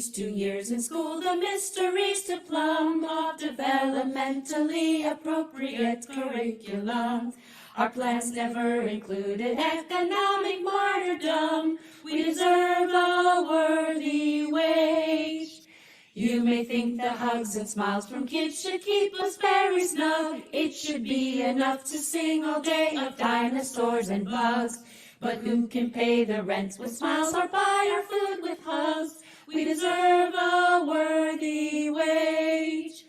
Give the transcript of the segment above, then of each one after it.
2 years in school, the mysteries to plumb of developmentally appropriate curriculum. Our plans never included economic martyrdom. We deserve a worthy wage. You may think the hugs and smiles from kids should keep us very snug. It should be enough to sing all day of dinosaurs and bugs. But who can pay the rent with smiles or buy our food with hugs? We deserve a worthy wage.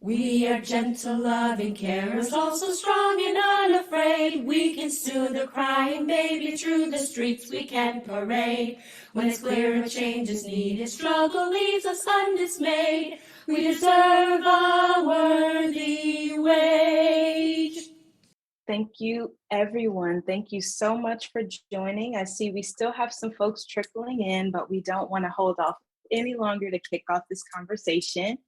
We are gentle, loving carers, also strong and unafraid. We can soothe the crying baby, through the streets we can parade. When it's clear a change is needed, struggle leaves us undismayed. We deserve a worthy wage. Thank you, everyone. Thank you so much for joining. I see we still have some folks trickling in, but we don't want to hold off any longer to kick off this conversation.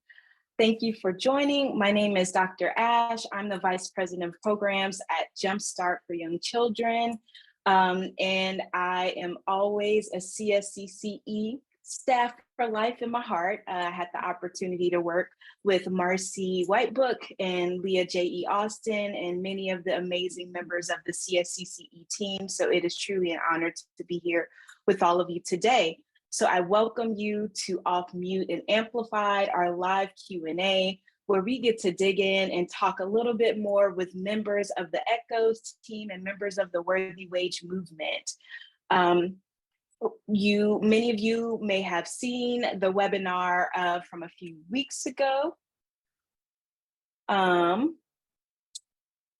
Thank you for joining. My name is Dr. Ash. I'm the Vice President of Programs at Jumpstart for Young Children. And I am always a CSCCE staff for life in my heart. I had the opportunity to work with Marcy, Whitebook, and Leah J.E. Austin, and many of the amazing members of the CSCCE team. So it is truly an honor to be here with all of you today. So I welcome you to Off Mute and Amplified, our live Q&A, where we get to dig in and talk a little bit more with members of the ECHOS team and members of the Worthy Wage movement. Many of you may have seen the webinar from a few weeks ago.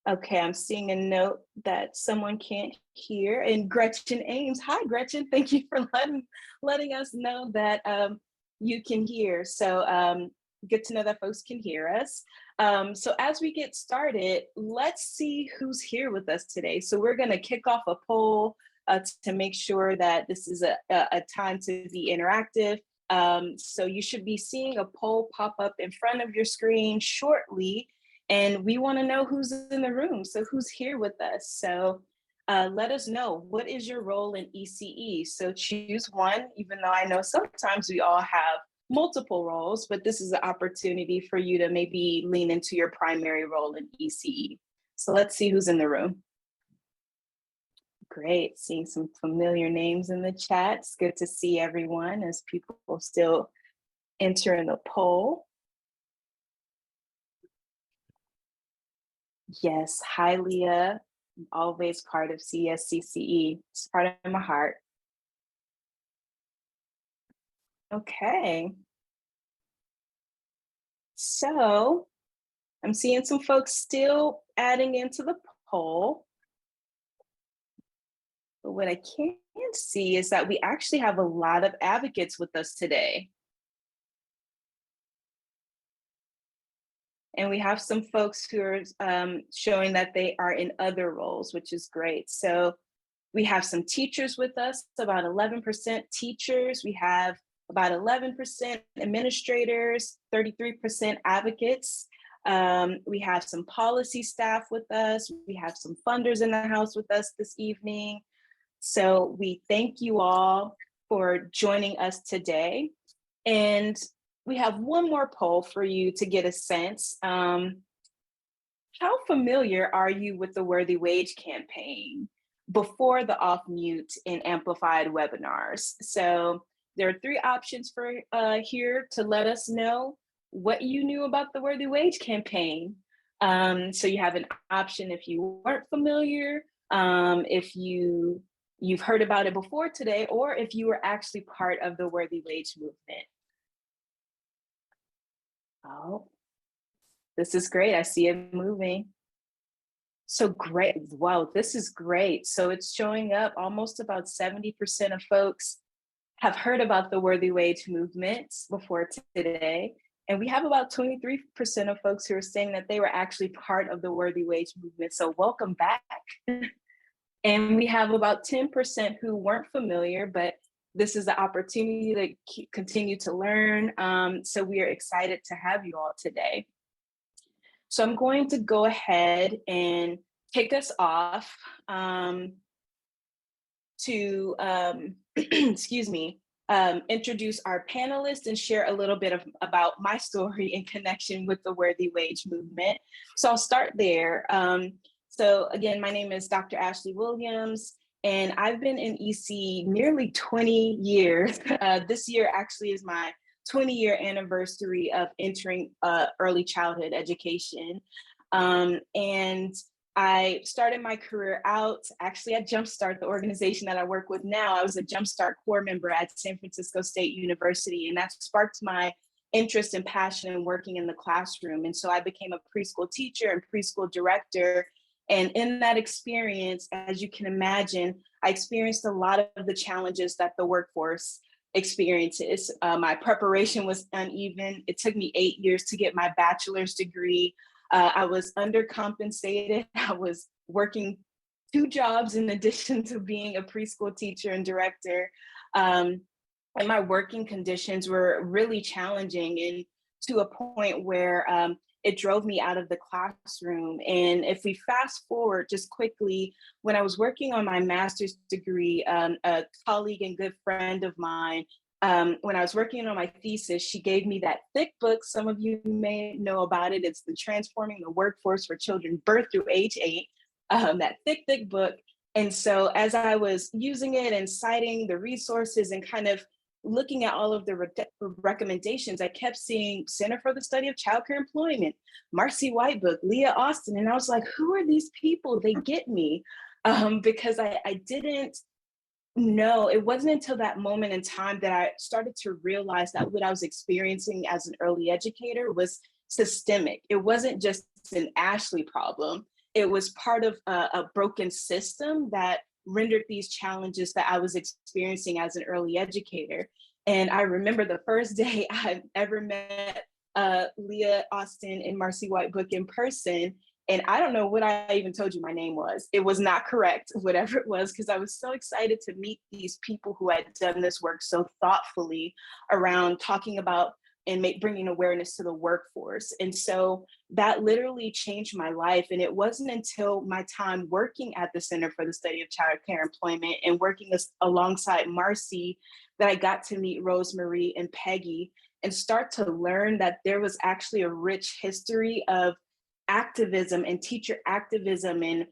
Okay, I'm seeing a note that someone can't hear, and Gretchen Ames. Hi, Gretchen. Thank you for letting us know that you can hear. So good to know that folks can hear us. So as we get started, let's see who's here with us today. So we're going to kick off a poll to make sure that this is a time to be interactive. So you should be seeing a poll pop up in front of your screen shortly. And we want to know who's in the room. So who's here with us? So let us know, what is your role in ECE? So choose one, even though I know sometimes we all have multiple roles, but this is an opportunity for you to maybe lean into your primary role in ECE. So let's see who's in the room. Great, seeing some familiar names in the chat. It's good to see everyone as people still enter in the poll. Yes, hi Leah, always part of CSCCE. It's part of my heart. Okay. So I'm seeing some folks still adding into the poll. But what I can't see is that we actually have a lot of advocates with us today. And we have some folks who are showing that they are in other roles, which is great. So we have some teachers with us, about 11% teachers. We have about 11% administrators, 33% advocates. We have some policy staff with us. We have some funders in the house with us this evening. So we thank you all for joining us today. And we have one more poll for you to get a sense. How familiar are you with the Worthy Wage campaign before the Off Mute and Amplified webinars? So there are 3 options for here to let us know what you knew about the Worthy Wage campaign. So you have an option if you weren't familiar, if you've heard about it before today, or if you were actually part of the Worthy Wage movement. Oh, this is great. I see it moving. So great. Wow, this is great. So it's showing up almost about 70% of folks have heard about the Worthy Wage movement before today. And we have about 23% of folks who are saying that they were actually part of the Worthy Wage movement. So welcome back. And we have about 10% who weren't familiar, but this is the opportunity to continue to learn. So we are excited to have you all today. So I'm going to go ahead and kick us off to, excuse me, introduce our panelists and share a little bit about my story in connection with the Worthy Wage movement. So I'll start there. So again, my name is Dr. Ashley Williams, and I've been in ECE nearly 20 years. This year actually is my 20-year anniversary of entering early childhood education. And I started my career out actually at Jumpstart, the organization that I work with now. I was a Jumpstart core member at San Francisco State University, and that sparked my interest and passion in working in the classroom. And so I became a preschool teacher and preschool director. And in that experience, as you can imagine, I experienced a lot of the challenges that the workforce experiences. My preparation was uneven. It took me 8 years to get my bachelor's degree. I was undercompensated. I was working 2 jobs in addition to being a preschool teacher and director. And my working conditions were really challenging, and to a point where it drove me out of the classroom. And if we fast forward just quickly, when I was working on my master's degree, a colleague and good friend of mine, when I was working on my thesis, she gave me that thick book. Some of you may know about it. It's the Transforming the Workforce for Children Birth Through Age 8, that thick book. And so as I was using it and citing the resources and kind of looking at all of the recommendations, I kept seeing Center for the Study of Childcare Employment, Marcy Whitebook, Leah Austin. And I was like, who are these people? They get me. Because I didn't know, it wasn't until that moment in time that I started to realize that what I was experiencing as an early educator was systemic. It wasn't just an Ashley problem. It was part of a broken system that rendered these challenges that I was experiencing as an early educator. And I remember the first day I ever met Leah Austin and Marcy Whitebook in person. And I don't know what I even told you my name was. It was not correct, whatever it was, because I was so excited to meet these people who had done this work so thoughtfully around talking about and bringing awareness to the workforce. And so that literally changed my life. And it wasn't until my time working at the Center for the Study of Childcare Employment and working alongside Marcy that I got to meet Rosemarie and Peggy and start to learn that there was actually a rich history of activism and teacher activism and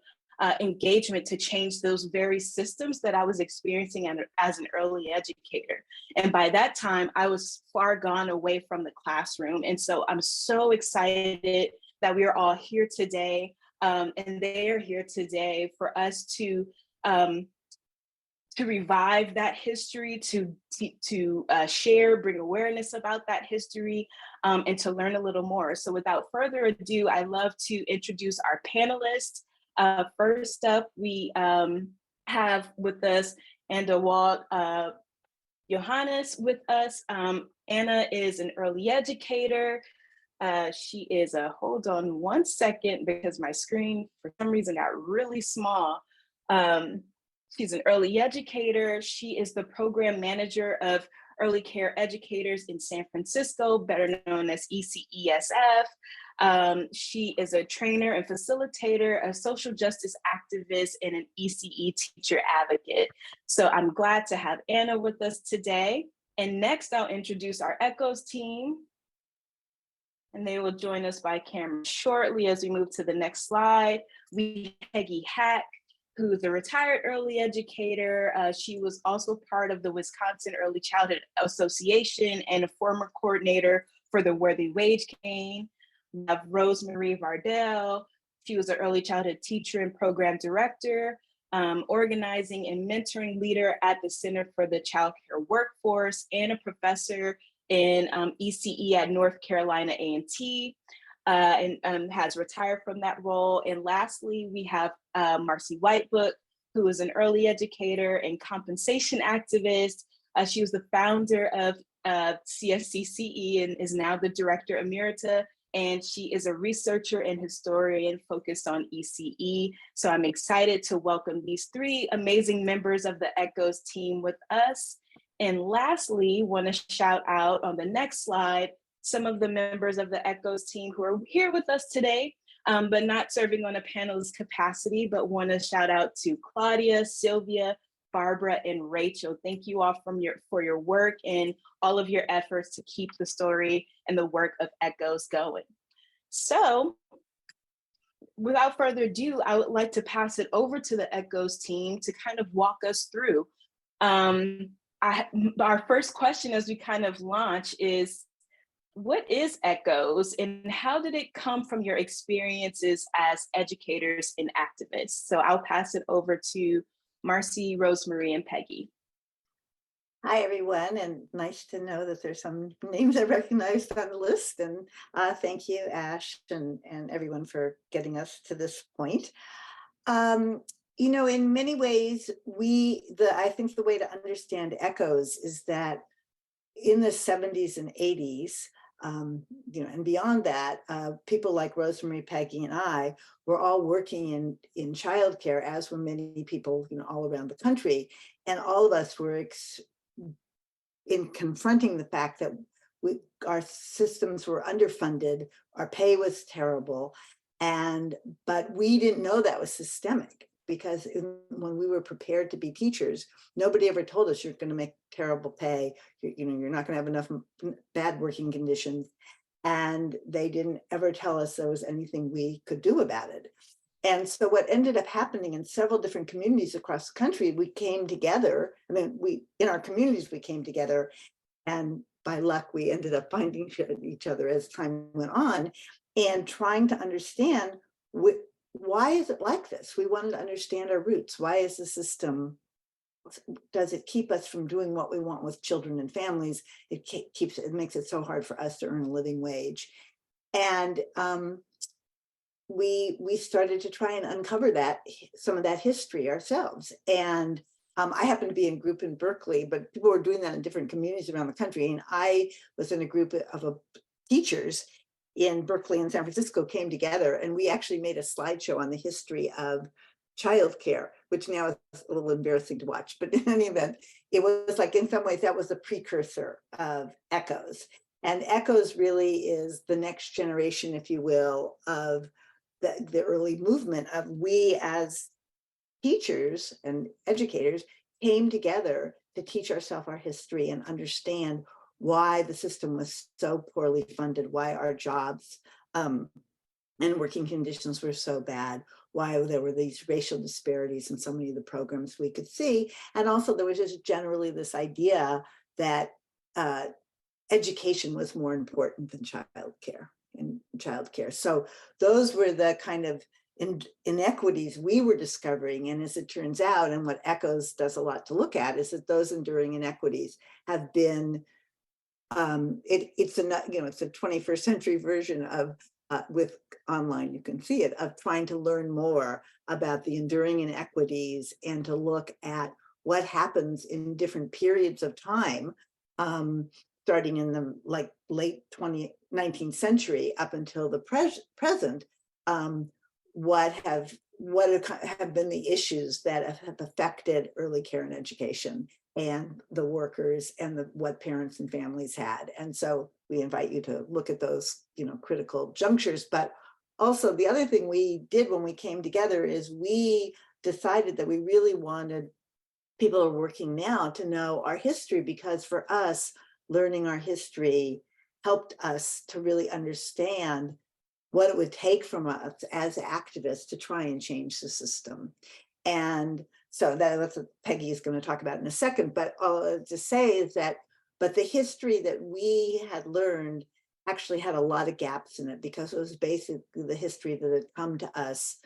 engagement to change those very systems that I was experiencing as an early educator. And by that time, I was far gone away from the classroom. And so I'm so excited that we are all here today, and they are here today for us to revive that history, to share, bring awareness about that history, and to learn a little more. So without further ado, I'd love to introduce our panelists. First up, we have with us Wolde-Yohannes with us. Anna is an early educator. She is hold on one second because my screen for some reason got really small. She's an early educator. She is the program manager of early care educators in San Francisco, better known as ECESF. She is a trainer and facilitator, a social justice activist, and an ECE teacher advocate. So I'm glad to have Anna with us today. And next, I'll introduce our ECHOS team. And they will join us by camera shortly as we move to the next slide. We have Peggy Haack, who's a retired early educator. She was also part of the Wisconsin Early Childhood Association and a former coordinator for the Worthy Wage campaign. We have Rosemarie Vardell. She was an early childhood teacher and program director, organizing and mentoring leader at the Center for the Childcare Workforce, and a professor in ECE at North Carolina A&T, and has retired from that role. And lastly, we have Marcy Whitebook, who is an early educator and compensation activist. She was the founder of CSCCE and is now the director Emerita. And she is a researcher and historian focused on ECE. So I'm excited to welcome these 3 amazing members of the ECHOS team with us. And lastly, want to shout out on the next slide some of the members of the ECHOS team who are here with us today, but not serving on a panelist capacity, but want to shout out to Claudia, Sylvia, Barbara and Rachel. Thank you all for your work and all of your efforts to keep the story and the work of ECHOES going. So without further ado, I would like to pass it over to the ECHOES team to kind of walk us through. Our first question as we kind of launch is, what is ECHOES and how did it come from your experiences as educators and activists? So I'll pass it over to Marcy, Rosemarie, and Peggy. Hi, everyone, and nice to know that there's some names I recognized on the list. And thank you, Ash, and everyone for getting us to this point. You know, in many ways, I think the way to understand ECHOES is that in the 70s and 80s, you know, and beyond that, people like Rosemarie, Peggy, and I were all working in childcare, as were many people, you know, all around the country, and all of us were in confronting the fact that our systems were underfunded, our pay was terrible, but we didn't know that was systemic, because when we were prepared to be teachers, nobody ever told us you're going to make terrible pay, you know, you're not going to have enough bad working conditions, and they didn't ever tell us there was anything we could do about it. And so what ended up happening in several different communities across the country, we came together. I mean, in our communities, we came together, and by luck, we ended up finding each other as time went on and trying to understand why is it like this? We wanted to understand our roots. Why is the system, does it keep us from doing what we want with children and families? It makes it so hard for us to earn a living wage. And we started to try and uncover some of that history ourselves. And I happened to be in a group in Berkeley, but people were doing that in different communities around the country. And I was in a group of teachers in Berkeley and San Francisco came together, and we actually made a slideshow on the history of childcare, which now is a little embarrassing to watch. But in any event, it was like, in some ways, that was the precursor of ECHOES. And ECHOES really is the next generation, if you will, of the early movement of we as teachers and educators came together to teach ourselves our history and understand why the system was so poorly funded, why our jobs and working conditions were so bad, why there were these racial disparities in so many of the programs we could see. And also there was just generally this idea that education was more important than childcare. So those were the kind of inequities we were discovering. And as it turns out, and what ECHOES does a lot to look at, is that those enduring inequities have been, it's a 21st century version of, with online, you can see it, of trying to learn more about the enduring inequities and to look at what happens in different periods of time, starting in the late 19th century up until the present, what have been the issues that have affected early care and education and the workers and what parents and families had. And so we invite you to look at those, critical junctures. But also the other thing we did when we came together is we decided that we really wanted people who are working now to know our history, because for us, learning our history helped us to really understand what it would take from us as activists to try and change the system. And so that's what Peggy is going to talk about in a second. But all to say is that, but the history that we had learned actually had a lot of gaps in it, because it was basically the history that had come to us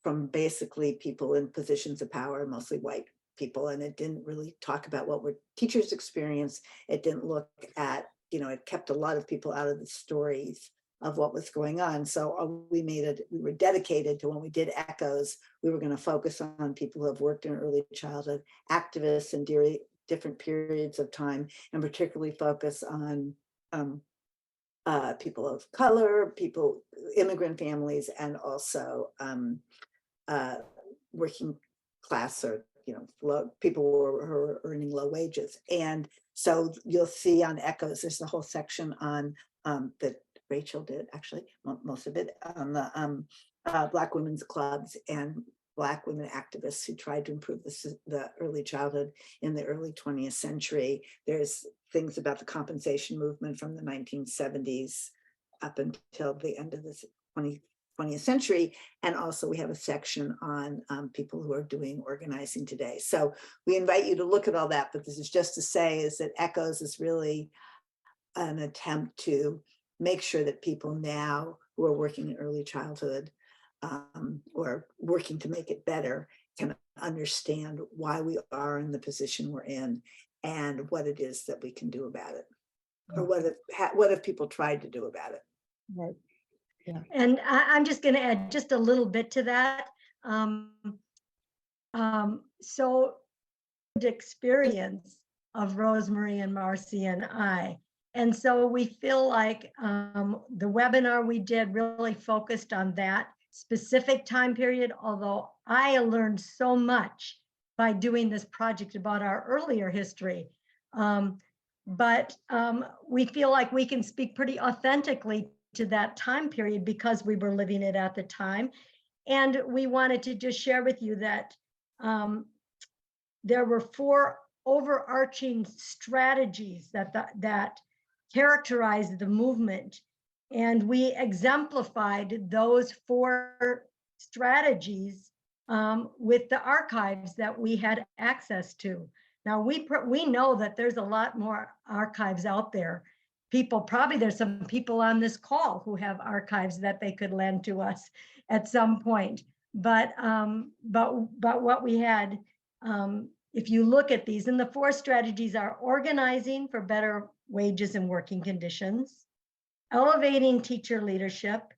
from basically people in positions of power, mostly white people. And it didn't really talk about what were teachers' experience. It didn't look at, it kept a lot of people out of the stories of what was going on. So we were dedicated to, when we did ECHOES, we were going to focus on people who have worked in early childhood, activists in different periods of time, and particularly focus on people of color, immigrant families, and also working class, or people who are earning low wages. And so you'll see on ECHOES, there's a whole section on that Rachel did, actually, most of it, on the Black women's clubs and Black women activists who tried to improve the early childhood in the early 20th century. There's things about the compensation movement from the 1970s up until the end of the 20th century. And also we have a section on people who are doing organizing today. So we invite you to look at all that, but this is just to say is that ECHOES is really an attempt to make sure that people now who are working in early childhood or working to make it better can understand why we are in the position we're in and what it is that we can do about it. Or what if people tried to do about it? Right. Yeah. And I'm just going to add just a little bit to that. So the experience of Rosemarie and Marcy and I. And so we feel like the webinar we did really focused on that specific time period, although I learned so much by doing this project about our earlier history. But we feel like we can speak pretty authentically to that time period because we were living it at the time. And we wanted to just share with you that there were 4 overarching strategies that characterized the movement. And we exemplified those 4 strategies with the archives that we had access to. Now, we know that there's a lot more archives out there. Probably there's some people on this call who have archives that they could lend to us at some point. But what we had, if you look at these, and the 4 strategies are organizing for better wages and working conditions, elevating teacher leadership,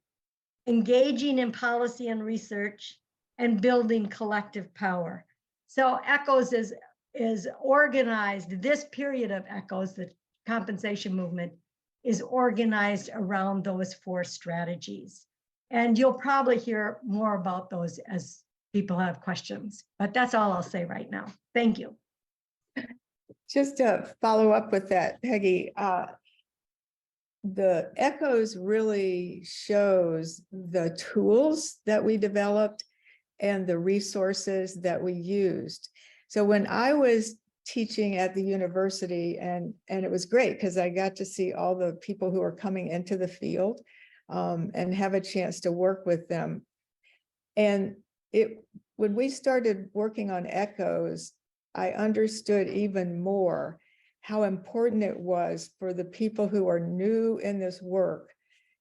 engaging in policy and research, and building collective power. So ECHOES is organized, this period of ECHOES, the compensation movement, is organized around those 4 strategies. And you'll probably hear more about those as people have questions, but that's all I'll say right now. Thank you. Just to follow up with that, Peggy, the ECHOES really shows the tools that we developed and the resources that we used. So when I was teaching at the university, and it was great because I got to see all the people who are coming into the field and have a chance to work with them. And when we started working on ECHOES, I understood even more how important it was for the people who are new in this work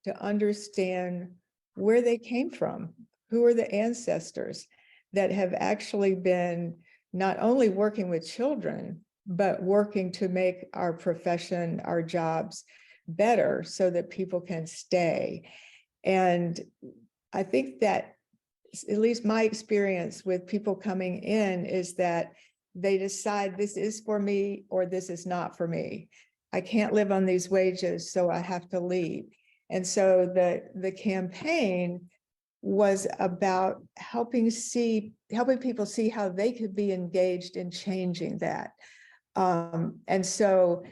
to understand where they came from, who are the ancestors that have actually been not only working with children, but working to make our profession, our jobs better so that people can stay. And I think that, at least my experience with people coming in, is that they decide this is for me or this is not for me. I can't live on these wages, so I have to leave. And so the campaign was about helping people see how they could be engaged in changing that. And so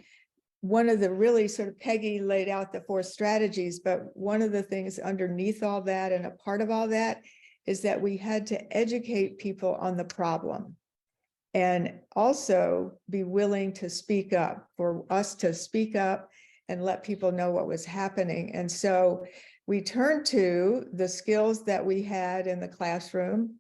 one of the really sort of, Peggy laid out the 4 strategies, but one of the things underneath all that and a part of all that is that we had to educate people on the problem and also be willing to speak up, for us to speak up and let people know what was happening. And so we turned to the skills that we had in the classroom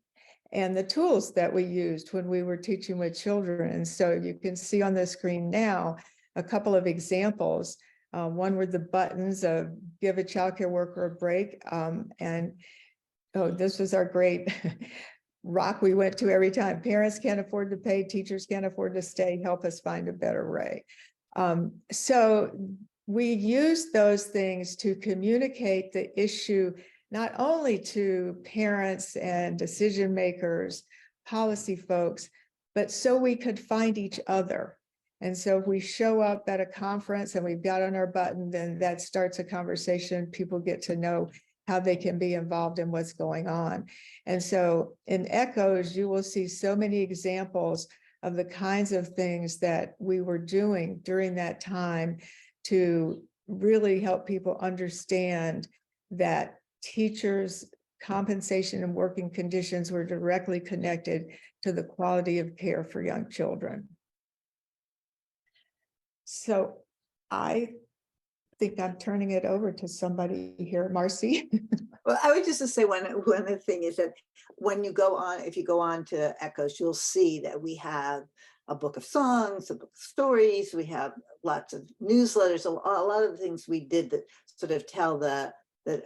and the tools that we used when we were teaching with children. And so you can see on the screen now a couple of examples. One were the buttons of give a childcare worker a break. This was our great rock we went to every time. Parents can't afford to pay, teachers can't afford to stay, help us find a better way. So we use those things to communicate the issue, not only to parents and decision makers, policy folks, but so we could find each other. And so if we show up at a conference and we've got on our button, then that starts a conversation. People get to know how they can be involved in what's going on. And so in ECHOES, you will see so many examples of the kinds of things that we were doing during that time to really help people understand that teachers compensation and working conditions were directly connected to the quality of care for young children. So I think I'm turning it over to somebody here, Marcy. Well, I would just say one other thing is that when you go on, if you go on to ECOS, you'll see that we have a book of songs, a book of stories, we have lots of newsletters, a lot of the things we did that sort of tell that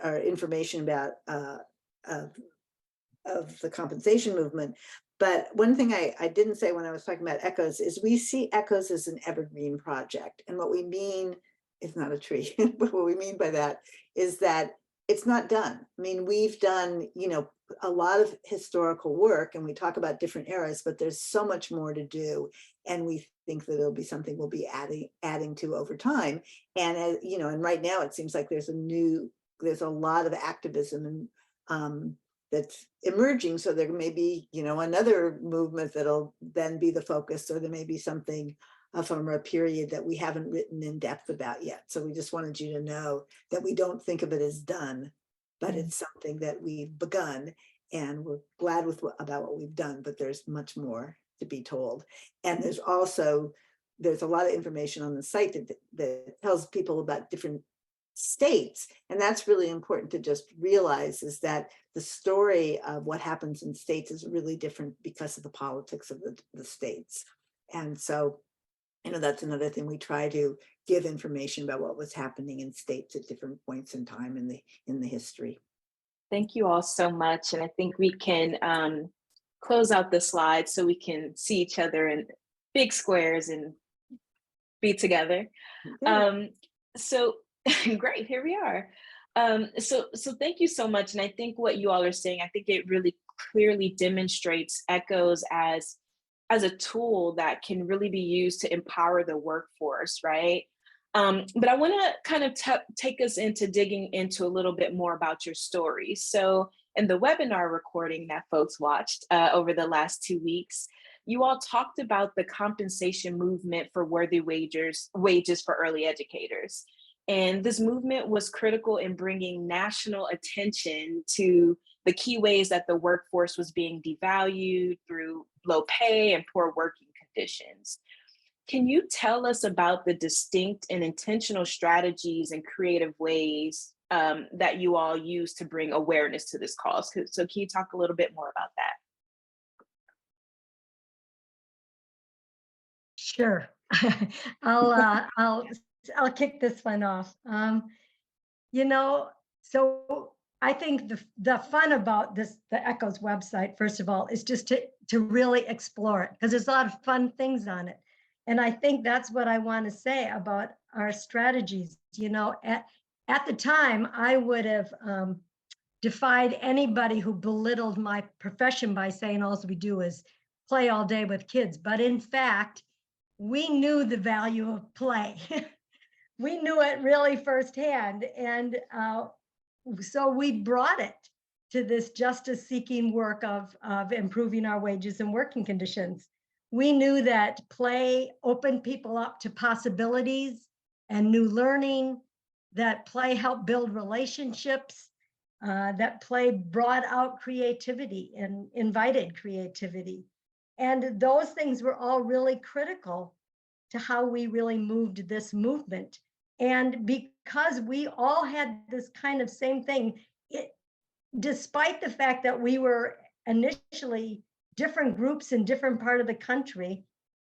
are information about of the compensation movement. But one thing I didn't say when I was talking about ECOS is we see ECOS as an evergreen project. And what we mean is not a tree, but what we mean by that is that it's not done. I mean, we've done, you know, a lot of historical work and we talk about different eras, but there's so much more to do. And we think that it'll be something we'll be adding to over time. And, you know, and right now it seems like there's a lot of activism and that's emerging. So there may be, you know, another movement that'll then be the focus, or there may be something from a period that we haven't written in depth about yet. So we just wanted you to know that we don't think of it as done, but it's something that we've begun and we're glad about what we've done, but there's much more to be told. And there's a lot of information on the site that tells people about different states. And that's really important to just realize, is that the story of what happens in states is really different because of the politics of the states. And so, you know, that's another thing, we try to give information about what was happening in states at different points in time in the history. Thank you all so much. And I think we can close out the slide so we can see each other in big squares and be together. So great, here we are. So thank you so much. And I think what you all are saying, I think it really clearly demonstrates ECOS as a tool that can really be used to empower the workforce, right? But I want to kind of take us into digging into a little bit more about your story. So in the webinar recording that folks watched over the last 2 weeks, you all talked about the compensation movement for worthy wages for early educators. And this movement was critical in bringing national attention to the key ways that the workforce was being devalued through low pay and poor working conditions. Can you tell us about the distinct and intentional strategies and creative ways that you all use to bring awareness to this cause? So can you talk a little bit more about that? Sure. I'll kick this one off. You know, so I think the fun about the ECOS website, first of all, is just to really explore it, because there's a lot of fun things on it. And I think that's what I want to say about our strategies. You know, at the time, I would have defied anybody who belittled my profession by saying all we do is play all day with kids. But in fact, we knew the value of play. We knew it really firsthand. And so we brought it to this justice-seeking work of improving our wages and working conditions. We knew that play opened people up to possibilities and new learning, that play helped build relationships, that play brought out creativity and invited creativity. And those things were all really critical to how we really moved this movement. And because we all had this kind of same thing, despite the fact that we were initially different groups in different part of the country,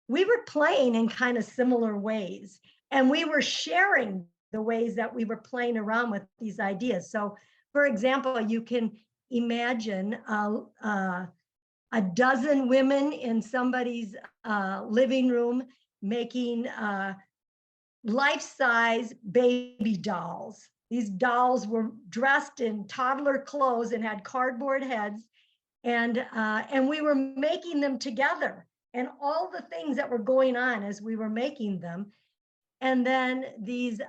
we were playing in kind of similar ways. And we were sharing the ways that we were playing around with these ideas. So for example, you can imagine a dozen women in somebody's living room making life-size baby dolls. These dolls were dressed in toddler clothes and had cardboard heads, and we were making them together, and all the things that were going on as we were making them. And then these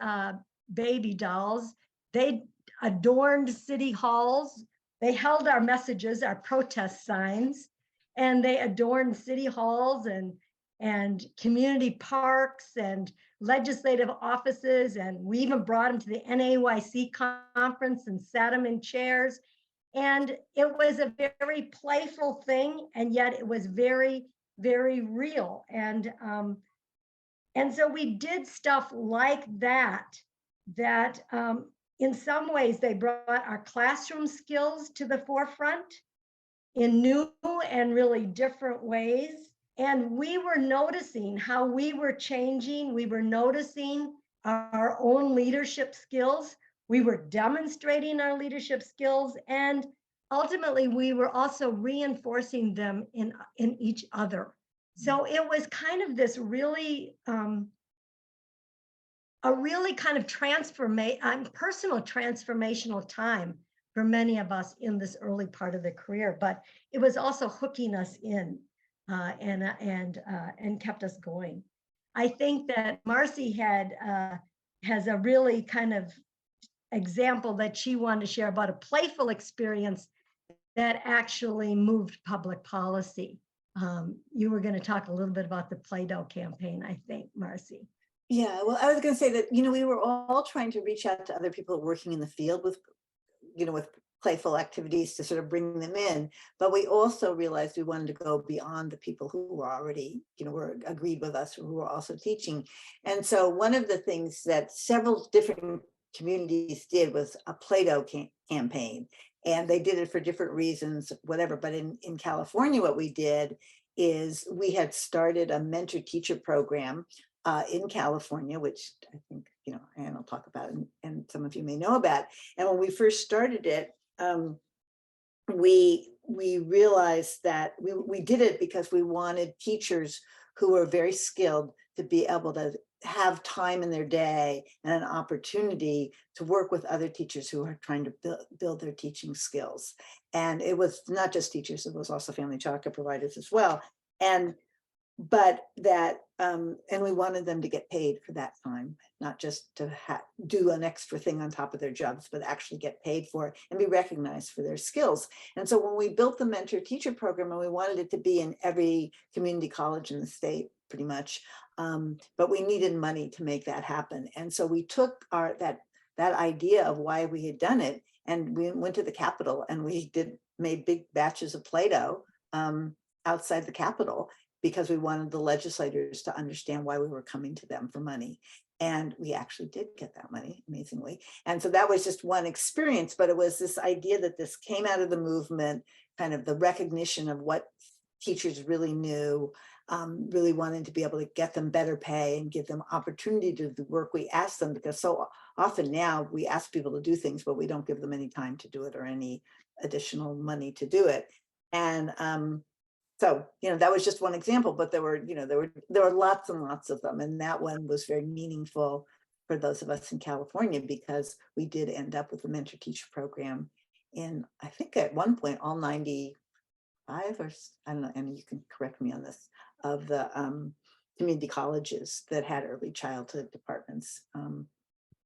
baby dolls, they adorned city halls. They held our messages, our protest signs, and they adorned city halls and community parks and legislative offices. And we even brought them to the NAYC conference and sat them in chairs. And it was a very playful thing, and yet it was very, very real. And so we did stuff like that, in some ways they brought our classroom skills to the forefront in new and really different ways. And we were noticing how we were changing. We were noticing our own leadership skills. We were demonstrating our leadership skills. And ultimately, we were also reinforcing them in each other. So it was kind of this really, a really kind of personal transformational time for many of us in this early part of the career, but it was also hooking us in and kept us going. I think that Marcy has a really kind of example that she wanted to share about a playful experience that actually moved public policy. You were going to talk a little bit about the Play-Doh campaign, I think, Marcy. Yeah, well, I was going to say that, we were all trying to reach out to other people working in the field with, with playful activities to sort of bring them in. But we also realized we wanted to go beyond the people who were already, were agreed with us, who were also teaching. And so one of the things that several different communities did was a Play-Doh campaign. And they did it for different reasons, whatever. But in California, what we did is we had started a mentor-teacher program in California, which I think, Anne will talk about and some of you may know about. And when we first started it, we realized that we did it because we wanted teachers who were very skilled to be able to have time in their day and an opportunity to work with other teachers who are trying to build their teaching skills. And it was not just teachers, it was also family childcare providers as well. And we wanted them to get paid for that time, not just to do an extra thing on top of their jobs, but actually get paid for it and be recognized for their skills. And so when we built the mentor teacher program, and we wanted it to be in every community college in the state, pretty much, but we needed money to make that happen. And so we took that idea of why we had done it, and we went to the Capitol, and we made big batches of Play-Doh outside the Capitol, because we wanted the legislators to understand why we were coming to them for money. And we actually did get that money, amazingly. And so that was just one experience, but it was this idea that this came out of the movement, kind of the recognition of what teachers really knew, really wanting to be able to get them better pay and give them opportunity to do the work we asked them, because so often now we ask people to do things, but we don't give them any time to do it or any additional money to do it. And so, that was just one example, but there were lots and lots of them. And that one was very meaningful for those of us in California, because we did end up with a mentor teacher program in, I think at one point, all 95 or I don't know, and you can correct me on this, of the community colleges that had early childhood departments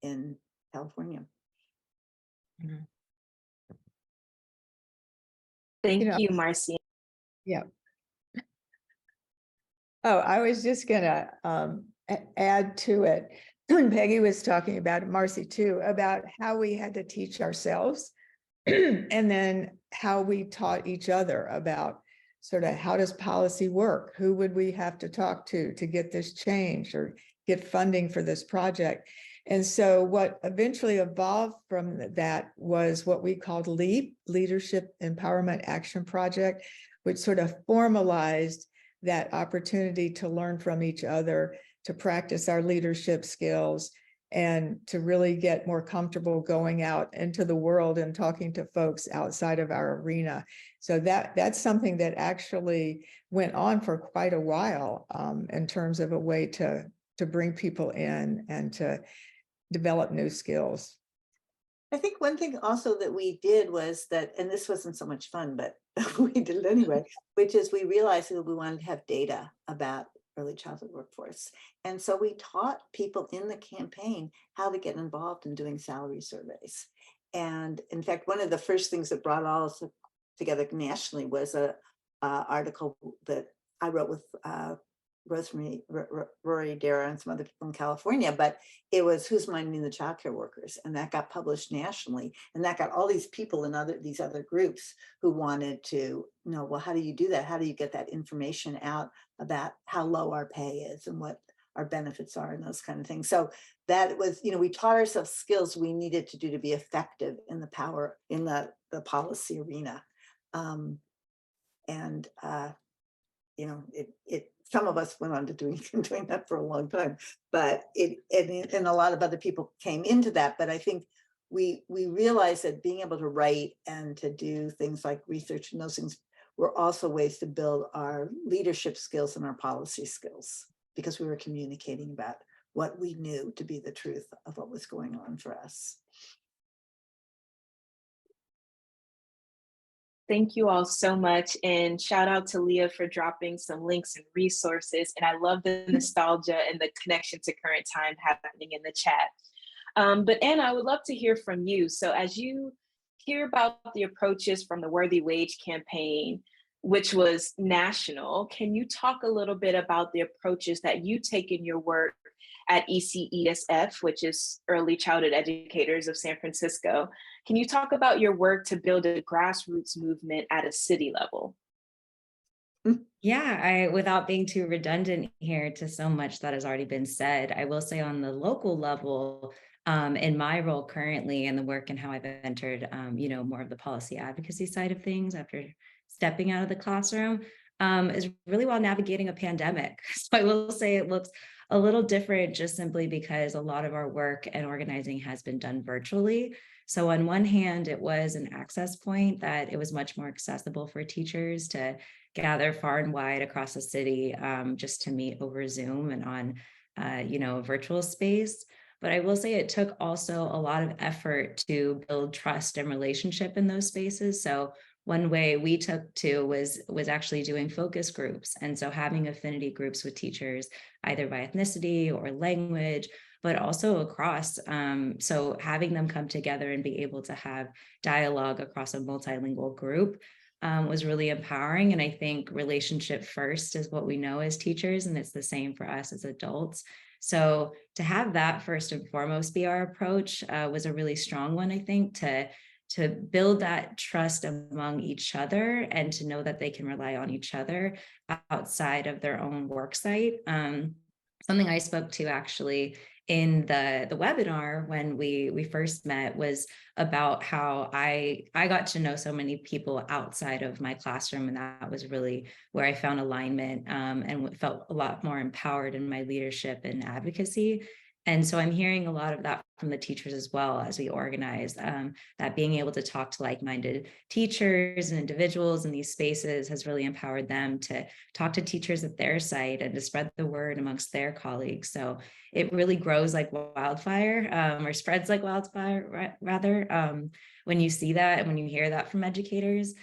in California. Mm-hmm. Thank you, Marcy. Yeah. Oh, I was just gonna add to it. Peggy was talking about it, Marcy too, about how we had to teach ourselves and then how we taught each other about sort of how does policy work? Who would we have to talk to get this changed or get funding for this project? And so what eventually evolved from that was what we called LEAP, Leadership Empowerment Action Project, which sort of formalized that opportunity to learn from each other, to practice our leadership skills, and to really get more comfortable going out into the world and talking to folks outside of our arena. So that's something that actually went on for quite a while in terms of a way to bring people in and to develop new skills. I think one thing also that we did was that, and this wasn't so much fun, but we did it anyway, which is we realized that we wanted to have data about early childhood workforce. And so we taught people in the campaign how to get involved in doing salary surveys. And in fact, one of the first things that brought all us together nationally was a article that I wrote with Rosemarie, Rory Dara, and some other people in California, but it was Who's Minding the Childcare Workers, and that got published nationally, and that got all these people in these other groups who wanted to know, well, how do you do that? How do you get that information out about how low our pay is and what our benefits are and those kind of things? So that was, we taught ourselves skills we needed to do to be effective in the policy arena. Some of us went on to doing that for a long time, but and a lot of other people came into that. But I think we realized that being able to write and to do things like research and those things were also ways to build our leadership skills and our policy skills, because we were communicating about what we knew to be the truth of what was going on for us. Thank you all so much. And shout out to Leah for dropping some links and resources. And I love the nostalgia and the connection to current time happening in the chat. But Anna, I would love to hear from you. So as you hear about the approaches from the Worthy Wage campaign, which was national, can you talk a little bit about the approaches that you take in your work at ECESF, which is Early Childhood Educators of San Francisco? Can you talk about your work to build a grassroots movement at a city level? Yeah, without being too redundant here to so much that has already been said, I will say on the local level, in my role currently and the work and how I've entered, more of the policy advocacy side of things after stepping out of the classroom, is really while navigating a pandemic. So I will say it looks a little different just simply because a lot of our work and organizing has been done virtually. So on one hand, it was an access point that it was much more accessible for teachers to gather far and wide across the city just to meet over Zoom and on, a virtual space. But I will say it took also a lot of effort to build trust and relationship in those spaces. So one way we took to was actually doing focus groups. And so having affinity groups with teachers, either by ethnicity or language, but also across. So having them come together and be able to have dialogue across a multilingual group was really empowering. And I think relationship first is what we know as teachers, and it's the same for us as adults. So to have that first and foremost be our approach was a really strong one, I think, to build that trust among each other and to know that they can rely on each other outside of their own work site. Something I spoke to actually in the webinar when we first met was about how I got to know so many people outside of my classroom, and that was really where I found alignment and felt a lot more empowered in my leadership and advocacy. And so I'm hearing a lot of that from the teachers as well as we organize, that being able to talk to like-minded teachers and individuals in these spaces has really empowered them to talk to teachers at their site and to spread the word amongst their colleagues. So it really grows like wildfire, or spreads like wildfire rather, when you see that and when you hear that from educators.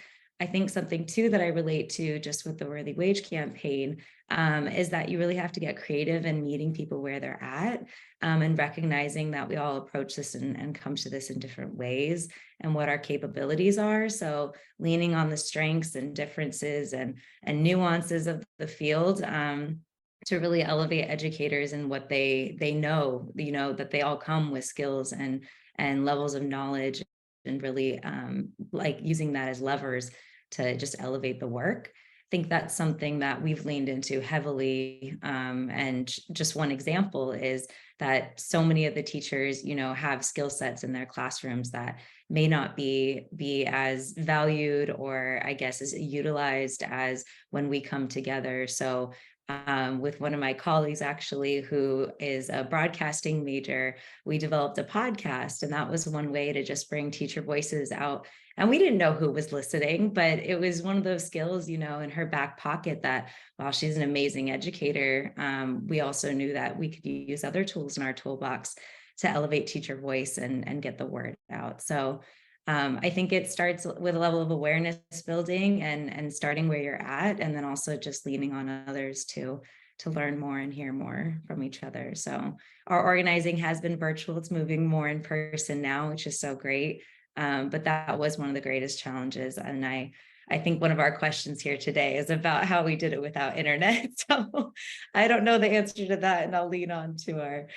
I think something too that I relate to just with the Worthy Wage campaign is that you really have to get creative in meeting people where they're at, and recognizing that we all approach this and come to this in different ways and what our capabilities are. So leaning on the strengths and differences and nuances of the field to really elevate educators and what they know, that they all come with skills and levels of knowledge, and really like using that as levers to just elevate the work. I think that's something that we've leaned into heavily. And just one example is that so many of the teachers, have skill sets in their classrooms that may not be as valued or I guess as utilized as when we come together. So with one of my colleagues, actually, who is a broadcasting major, we developed a podcast, and that was one way to just bring teacher voices out. And we didn't know who was listening, but it was one of those skills, in her back pocket that while she's an amazing educator, we also knew that we could use other tools in our toolbox to elevate teacher voice and get the word out. So I think it starts with a level of awareness building and starting where you're at, and then also just leaning on others to learn more and hear more from each other. So our organizing has been virtual. It's moving more in person now, which is so great. But that was one of the greatest challenges. And I think one of our questions here today is about how we did it without internet. So I don't know the answer to that, and I'll lean on to our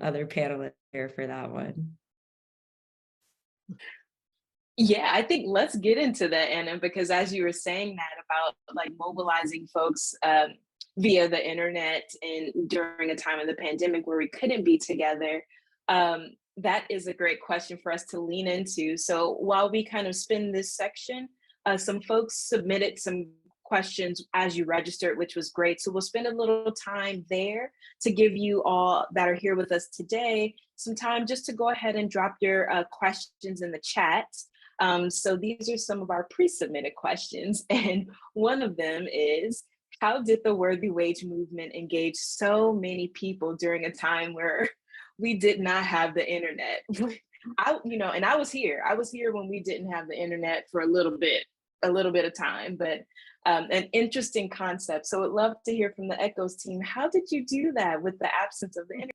other panelists here for that one. Yeah, I think let's get into that, Anna, because as you were saying that about like mobilizing folks via the internet and during a time of the pandemic where we couldn't be together, that is a great question for us to lean into. So while we kind of spin this section, some folks submitted some questions as you registered, which was great. So we'll spend a little time there to give you all that are here with us today some time just to go ahead and drop your questions in the chat. So these are some of our pre-submitted questions. And one of them is, how did the Worthy Wage movement engage so many people during a time where we did not have the internet? And I was here when we didn't have the internet for a little bit of time, but an interesting concept. So I'd love to hear from the ECHOS team. How did you do that with the absence of the internet?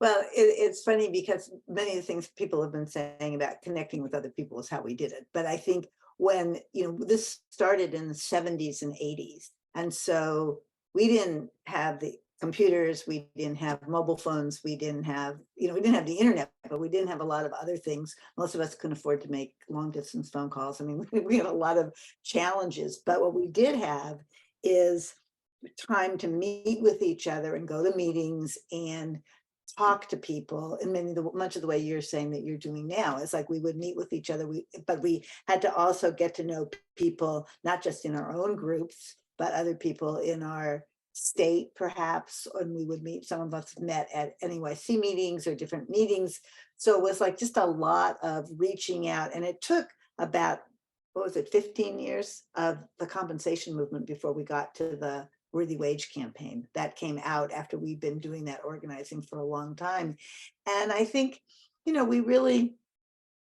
Well, it's funny because many of the things people have been saying about connecting with other people is how we did it. But I think when, this started in the 70s and 80s. And so we didn't have the computers, we didn't have mobile phones, we didn't have the internet, but we didn't have a lot of other things. Most of us couldn't afford to make long distance phone calls. I mean, we had a lot of challenges, but what we did have is time to meet with each other and go to meetings and talk to people. And much of the way you're saying that you're doing now is like we would meet with each other, but we had to also get to know people, not just in our own groups, but other people in our state, perhaps. And we would meet, some of us met at NYC meetings or different meetings. So it was like just a lot of reaching out. And it took about, 15 years of the compensation movement before we got to the Worthy Wage campaign. That came out after we'd been doing that organizing for a long time. And I think, we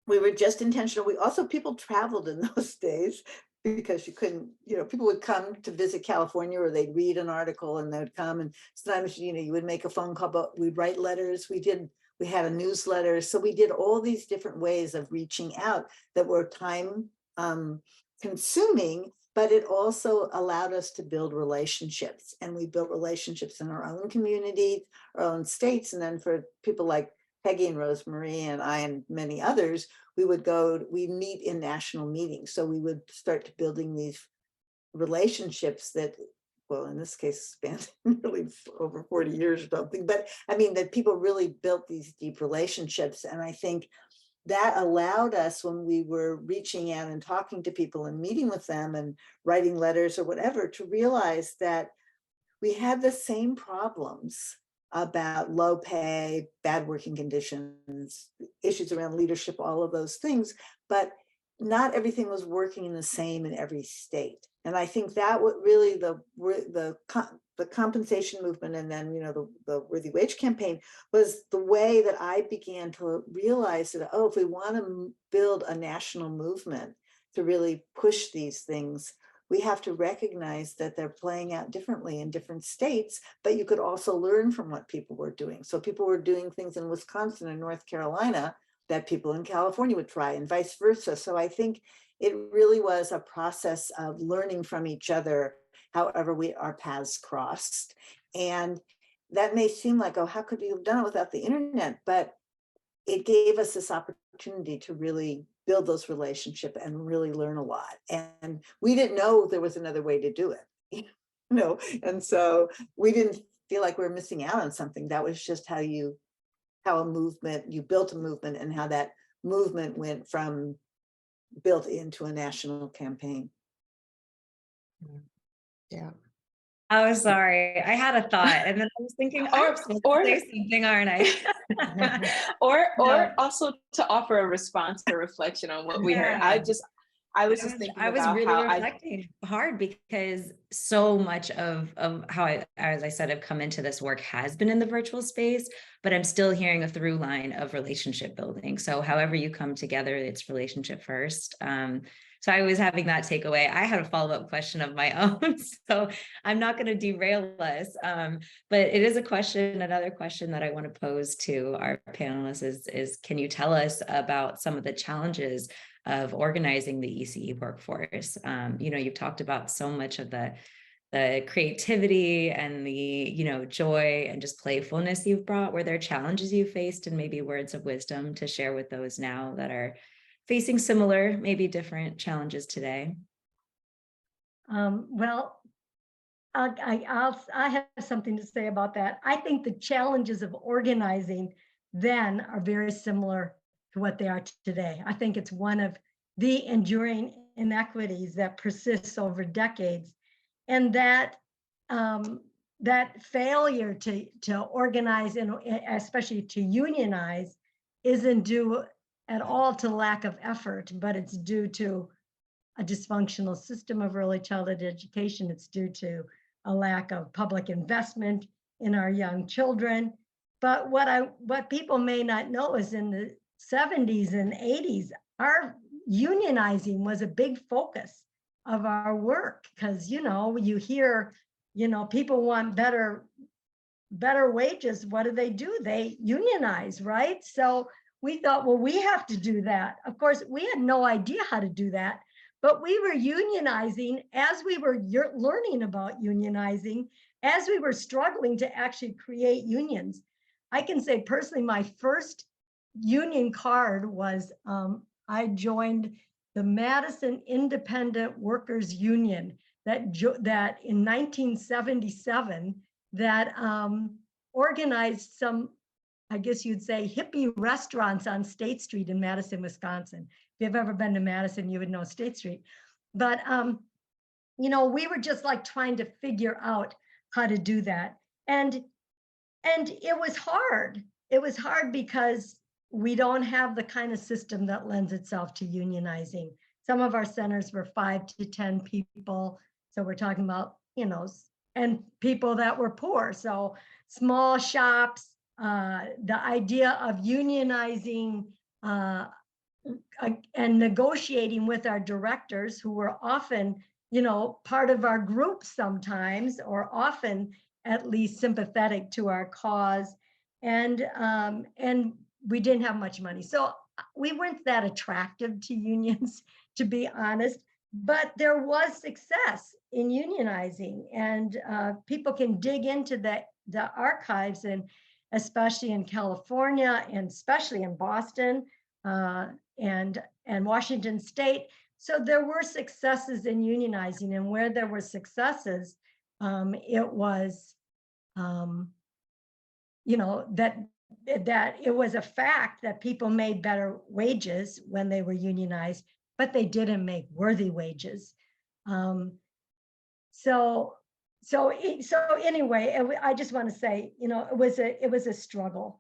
were just intentional. People traveled in those days because you couldn't, people would come to visit California, or they'd read an article and they'd come, and sometimes, you would make a phone call, but we'd write letters. We had a newsletter. So we did all these different ways of reaching out that were time consuming, but it also allowed us to build relationships. And we built relationships in our own community, our own states. And then for people like Peggy and Rosemarie and I and many others, we meet in national meetings. So we would start building these relationships that, well, in this case, spanned really over 40 years or something. But I mean, that people really built these deep relationships. And I think that allowed us, when we were reaching out and talking to people and meeting with them and writing letters or whatever, to realize that we had the same problems about low pay, bad working conditions, issues around leadership, all of those things, but not everything was working the same in every state. And I think that what really the compensation movement, and then the Worthy Wage campaign, was the way that I began to realize that, if we want to build a national movement to really push these things, we have to recognize that they're playing out differently in different states, but you could also learn from what people were doing. So people were doing things in Wisconsin and North Carolina that people in California would try, and vice versa. So I think it really was a process of learning from each other, however our paths crossed. And that may seem like, how could you have done it without the internet? But it gave us this opportunity to really build those relationships and really learn a lot. And we didn't know there was another way to do it, and so we didn't feel like we were missing out on something. That was just how you built a movement, and how that movement went from built into a national campaign. Yeah. Oh, sorry. I had a thought, and then I was thinking, I'm supposed to say something, aren't I? or also to offer a response or reflection on what we heard. I was really reflecting hard, because so much of how as I said, I've come into this work has been in the virtual space, but I'm still hearing a through line of relationship building. So however you come together, it's relationship first. So I was having that takeaway. I had a follow-up question of my own, so I'm not going to derail us. But it is a question, another question that I want to pose to our panelists is can you tell us about some of the challenges of organizing the ECE workforce? You've talked about so much of the creativity and the, joy and just playfulness you've brought. Were there challenges you faced and maybe words of wisdom to share with those now that are facing similar, maybe different challenges today? Well, I have something to say about that. I think the challenges of organizing then are very similar to what they are today. I think it's one of the enduring inequities that persists over decades, and that that failure to organize and especially to unionize isn't due at all to lack of effort, but it's due to a dysfunctional system of early childhood education. It's due to a lack of public investment in our young children. But what people may not know is in the 70s and 80s, our unionizing was a big focus of our work, because you hear, people want better wages. What do? They unionize, right? So we thought, well, we have to do that. Of course, we had no idea how to do that, but we were unionizing as we were learning about unionizing, as we were struggling to actually create unions. I can say personally, my first union card was I joined the Madison Independent Workers Union that in 1977 that organized some, I guess you'd say, hippie restaurants on State Street in Madison, Wisconsin. If you've ever been to Madison, you would know State Street. But, we were just like trying to figure out how to do that. And it was hard. It was hard because we don't have the kind of system that lends itself to unionizing. Some of our centers were 5 to 10 people. So we're talking about, and people that were poor. So small shops, the idea of unionizing and negotiating with our directors, who were often, part of our group sometimes, or often at least sympathetic to our cause. And we didn't have much money. So we weren't that attractive to unions, to be honest, but there was success in unionizing, and people can dig into the archives, and especially in California, and especially in Boston and Washington State. So there were successes in unionizing, and where there were successes, it was, that it was a fact that people made better wages when they were unionized, but they didn't make worthy wages. So anyway, I just want to say, it was a struggle.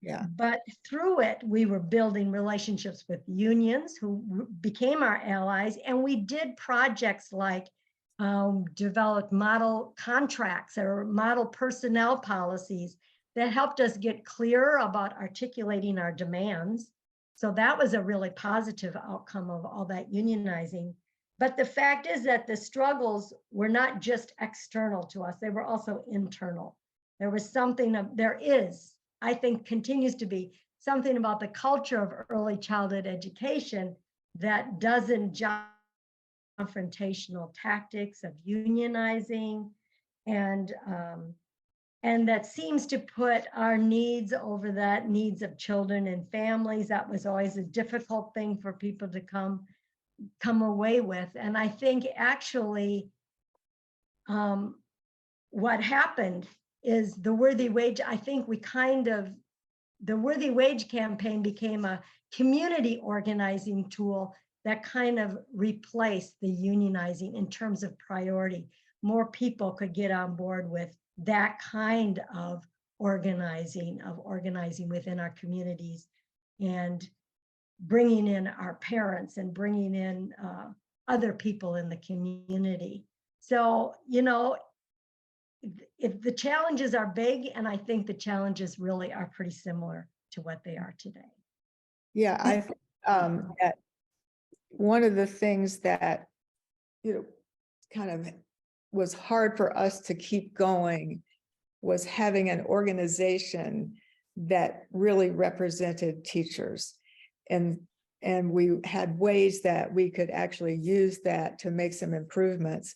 Yeah. But through it, we were building relationships with unions who became our allies, and we did projects like developed model contracts or model personnel policies that helped us get clearer about articulating our demands. So that was a really positive outcome of all that unionizing. But the fact is that the struggles were not just external to us, they were also internal. There was there is, I think continues to be, something about the culture of early childhood education that doesn't confrontational tactics of unionizing, and that seems to put our needs over that needs of children and families. That was always a difficult thing for people to come away with. And I think actually what happened is the worthy wage, I think the worthy wage campaign became a community organizing tool that kind of replaced the unionizing in terms of priority. More people could get on board with that kind of organizing within our communities, and bringing in our parents and bringing in other people in the community. So, if the challenges are big, and I think the challenges really are pretty similar to what they are today. Yeah, I that one of the things that, kind of was hard for us to keep going was having an organization that really represented teachers. And we had ways that we could actually use that to make some improvements,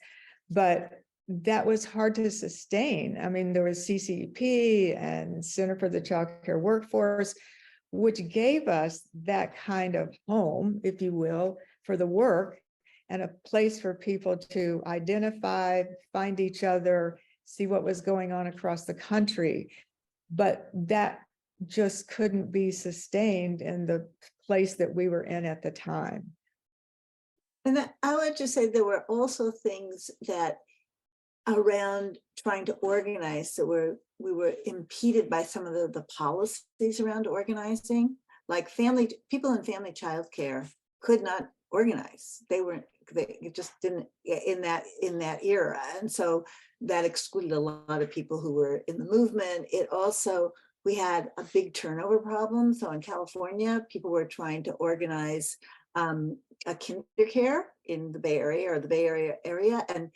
but that was hard to sustain. I mean, there was CCEP and Center for the Child Care Workforce, which gave us that kind of home, if you will, for the work, and a place for people to identify, find each other, see what was going on across the country. But that just couldn't be sustained in the place that we were in at the time. And I would just say there were also things that around trying to organize that we were impeded by some of the policies around organizing, like people in family childcare could not organize. They just didn't in that era. And so that excluded a lot of people who were in the movement. It also, we had a big turnover problem. So in California, people were trying to organize a kinder care in the Bay Area or the Bay Area. And,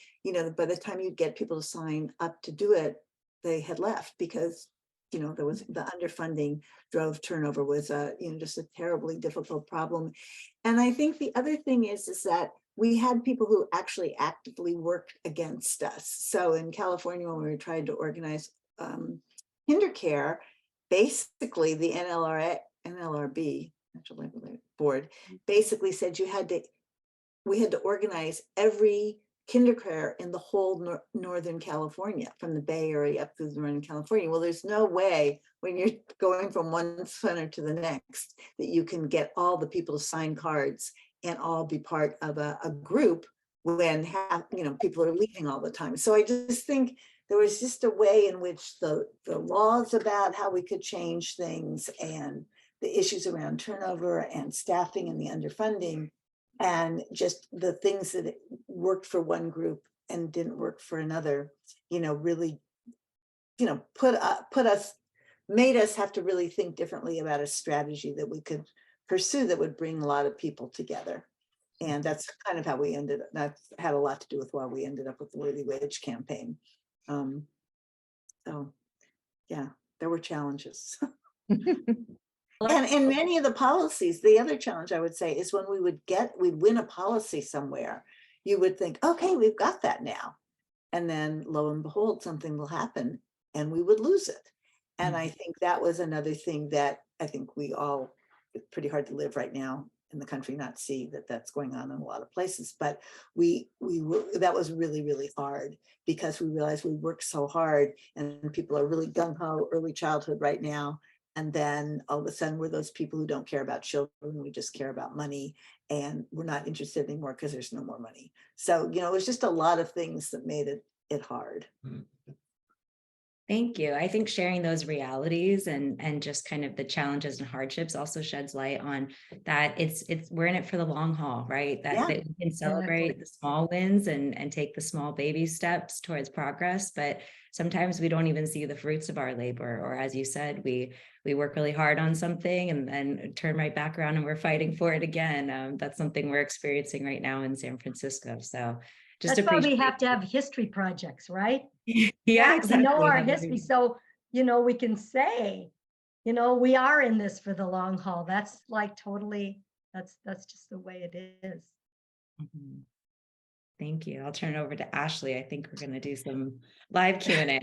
by the time you get people to sign up to do it, they had left because, there was the underfunding drove turnover was just a terribly difficult problem. And I think the other thing is that we had people who actually actively worked against us. So in California, when we were trying to organize kinder care, basically the NLRB, National Labor Board, basically said we had to organize every kinder care in the whole Northern California, from the Bay Area up through the Northern California. Well, there's no way when you're going from one center to the next that you can get all the people to sign cards and all be part of a group when people are leaving all the time. So I just think there was just a way in which the laws about how we could change things and the issues around turnover and staffing and the underfunding and just the things that worked for one group and didn't work for another, really, made us have to really think differently about a strategy that we could pursue that would bring a lot of people together. And that's kind of how we ended up. That had a lot to do with why we ended up with the Worthy Wage campaign. So yeah, there were challenges. And many of the policies, the other challenge I would say is when we'd win a policy somewhere, you would think, okay, we've got that now. And then lo and behold, something will happen and we would lose it. And I think that was another thing that I think it's pretty hard to live right now in the country, not see that that's going on in a lot of places. But that was really, really hard because we realized we worked so hard and people are really gung-ho early childhood right now. And then all of a sudden we're those people who don't care about children. We just care about money and we're not interested anymore because there's no more money. So, it was just a lot of things that made it hard. Thank you. I think sharing those realities and just kind of the challenges and hardships also sheds light on that we're in it for the long haul, right? That we can celebrate the small wins and take the small baby steps towards progress, but sometimes we don't even see the fruits of our labor. Or as you said, we work really hard on something and then turn right back around and we're fighting for it again. That's something we're experiencing right now in San Francisco. So that's why we have to have history projects, right? Yeah, exactly. To know our history, so we can say, we are in this for the long haul. That's like totally. That's just the way it is. Mm-hmm. Thank you. I'll turn it over to Ashley. I think we're going to do some live Q&A.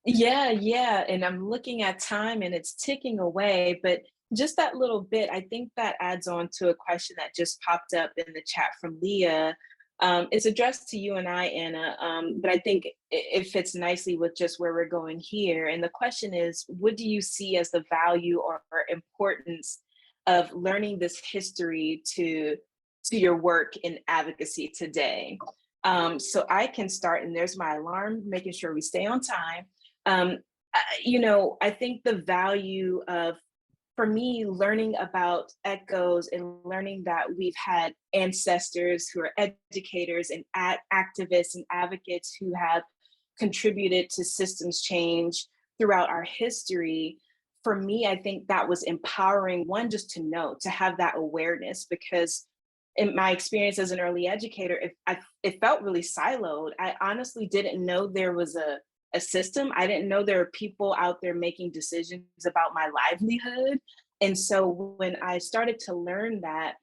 Yeah. And I'm looking at time and it's ticking away, but just that little bit, I think that adds on to a question that just popped up in the chat from Leah. It's addressed to you and I, Anna, but I think it fits nicely with just where we're going here. And the question is, what do you see as the value or importance of learning this history to your work in advocacy today? So I can start, and there's my alarm, making sure we stay on time. I think the value of, for me, learning about ECHOs and learning that we've had ancestors who are educators and activists and advocates who have contributed to systems change throughout our history, for me, I think that was empowering, one, just to know, to have that awareness, because in my experience as an early educator, it felt really siloed. I honestly didn't know there was a system. I didn't know there were people out there making decisions about my livelihood. And so when I started to learn that,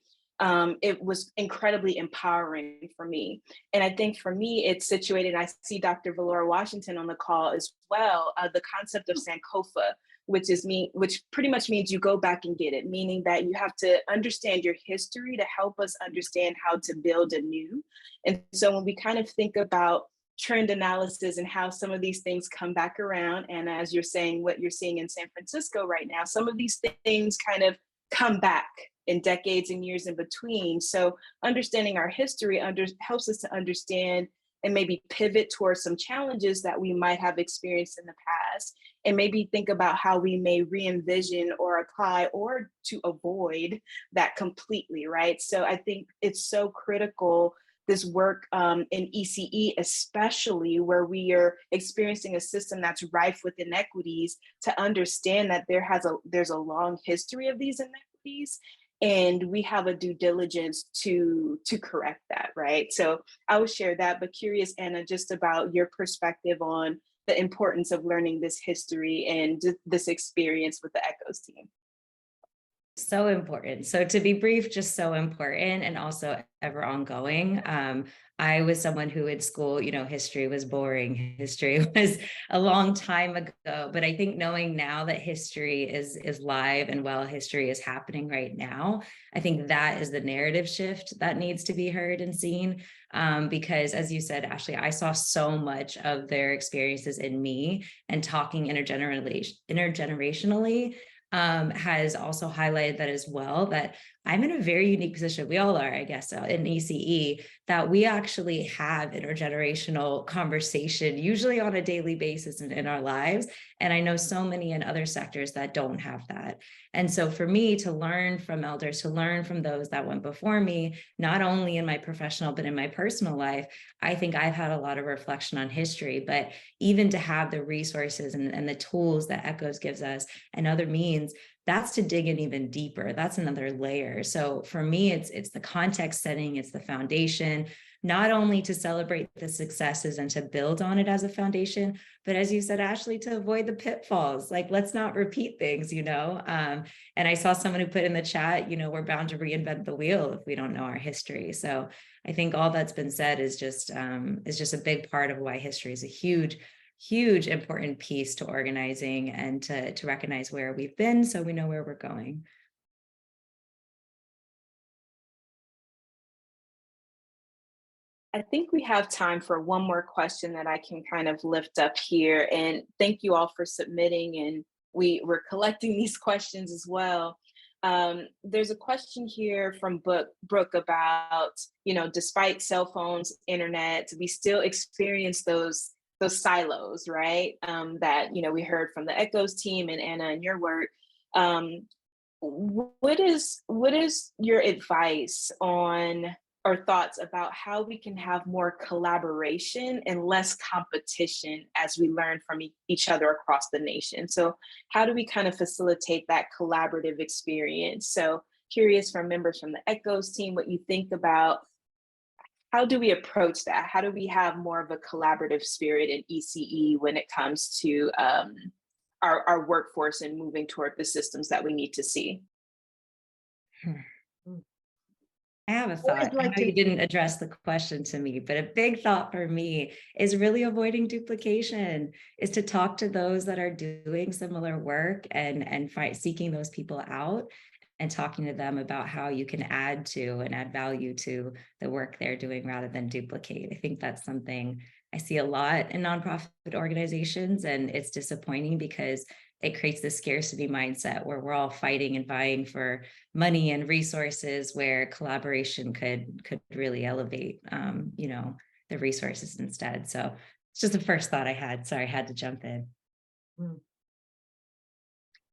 it was incredibly empowering for me. And I think for me, it's situated, I see Dr. Valora Washington on the call as well, the concept of Sankofa, which pretty much means you go back and get it, meaning that you have to understand your history to help us understand how to build anew. And so when we kind of think about trend analysis and how some of these things come back around, and as you're saying, what you're seeing in San Francisco right now, some of these things kind of come back in decades and years in between. So understanding our history helps us to understand and maybe pivot towards some challenges that we might have experienced in the past, and maybe think about how we may re-envision or apply or to avoid that completely, right? So I think it's so critical, this work in ECE, especially where we are experiencing a system that's rife with inequities, to understand that there's a long history of these inequities, and we have a due diligence to correct that, right? So I would share that, but curious, Anna, just about your perspective on the importance of learning this history and this experience with the ECHOS team. So important. So to be brief, just so important, and also ever ongoing. I was someone who in school, history was boring. History was a long time ago, but I think knowing now that history is live and while history is happening right now, I think that is the narrative shift that needs to be heard and seen. Because as you said, Ashley, I saw so much of their experiences in me, and talking intergenerationally has also highlighted that as well, that I'm in a very unique position. We all are, I guess, in ECE, that we actually have intergenerational conversation, usually on a daily basis in our lives. And I know so many in other sectors that don't have that. And so for me to learn from elders, to learn from those that went before me, not only in my professional, but in my personal life, I think I've had a lot of reflection on history, but even to have the resources and the tools that ECHOS gives us and other means, that's to dig in even deeper. That's another layer. So for me, it's the context setting, it's the foundation, not only to celebrate the successes and to build on it as a foundation, but as you said, Ashley, to avoid the pitfalls. Like, let's not repeat things, And I saw someone who put in the chat, we're bound to reinvent the wheel if we don't know our history. So I think all that's been said is just a big part of why history is a huge important piece to organizing and to recognize where we've been so we know where we're going. I think we have time for one more question that I can kind of lift up here. And thank you all for submitting, and we're collecting these questions as well. There's a question here from Brooke about, despite cell phones, internet, we still experience those silos, right? That, we heard from the ECHOS team and Anna in your work. What is your advice on, or thoughts about how we can have more collaboration and less competition as we learn from each other across the nation? So how do we kind of facilitate that collaborative experience? So curious from members from the ECHOS team, what you think about, how do we approach that? How do we have more of a collaborative spirit in ECE when it comes to our workforce and moving toward the systems that we need to see? I have a thought. I know you didn't address the question to me, but a big thought for me is really avoiding duplication, is to talk to those that are doing similar work and seeking those people out and talking to them about how you can add to and add value to the work they're doing rather than duplicate. I think that's something I see a lot in nonprofit organizations, and it's disappointing because it creates this scarcity mindset where we're all fighting and vying for money and resources, where collaboration could really elevate, the resources instead. So it's just the first thought I had. Sorry, I had to jump in.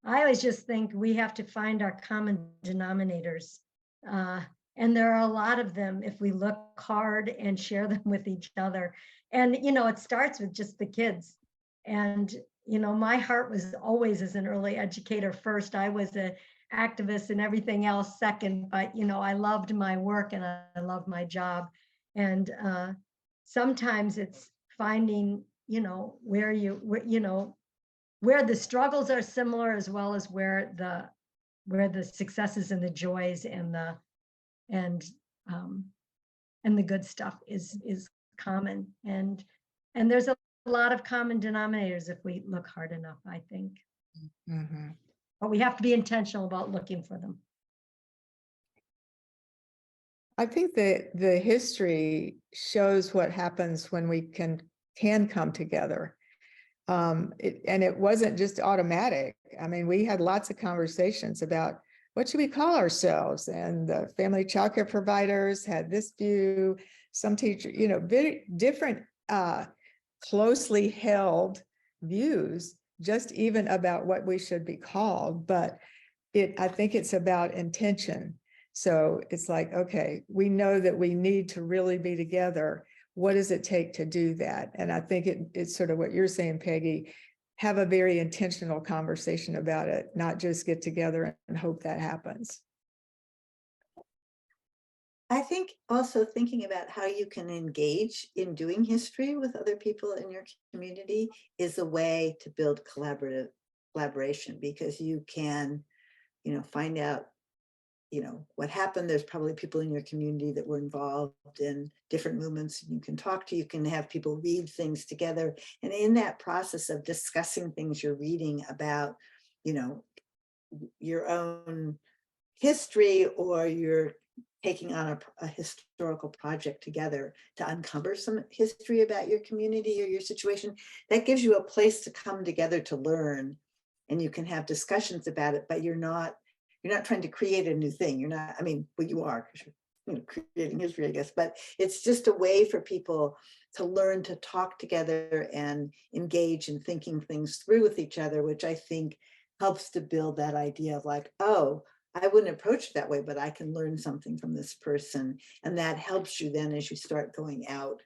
I always just think we have to find our common denominators. And there are a lot of them if we look hard and share them with each other. And, it starts with just the kids. And my heart was always, as an early educator first. I was a activist and everything else second, but I loved my work and I loved my job. And sometimes it's finding, where the struggles are similar, as well as where the successes and the joys and the good stuff is common. And there's a lot of common denominators if we look hard enough, I think. Mhm. But we have to be intentional about looking for them. I think that the history shows what happens when we can come together. And it wasn't just automatic. I mean, we had lots of conversations about what should we call ourselves, and the family childcare providers had this view. Some teachers, very different, closely held views, just even about what we should be called. But I think it's about intention. So it's like, okay, we know that we need to really be together. What does it take to do that? And I think it's sort of what you're saying, Peggy, have a very intentional conversation about it, not just get together and hope that happens. I think also thinking about how you can engage in doing history with other people in your community is a way to build collaboration, because you can, find out, what happened. There's probably people in your community that were involved in different movements, and you can talk to, you can have people read things together. And in that process of discussing things you're reading about, your own history, or you're taking on a historical project together to uncover some history about your community or your situation, that gives you a place to come together to learn, and you can have discussions about it, but you're not trying to create a new thing. You're not, well, you are, because you're creating history, I guess, but it's just a way for people to learn to talk together and engage in thinking things through with each other, which I think helps to build that idea of like, oh, I wouldn't approach it that way, but I can learn something from this person. And that helps you then as you start going out,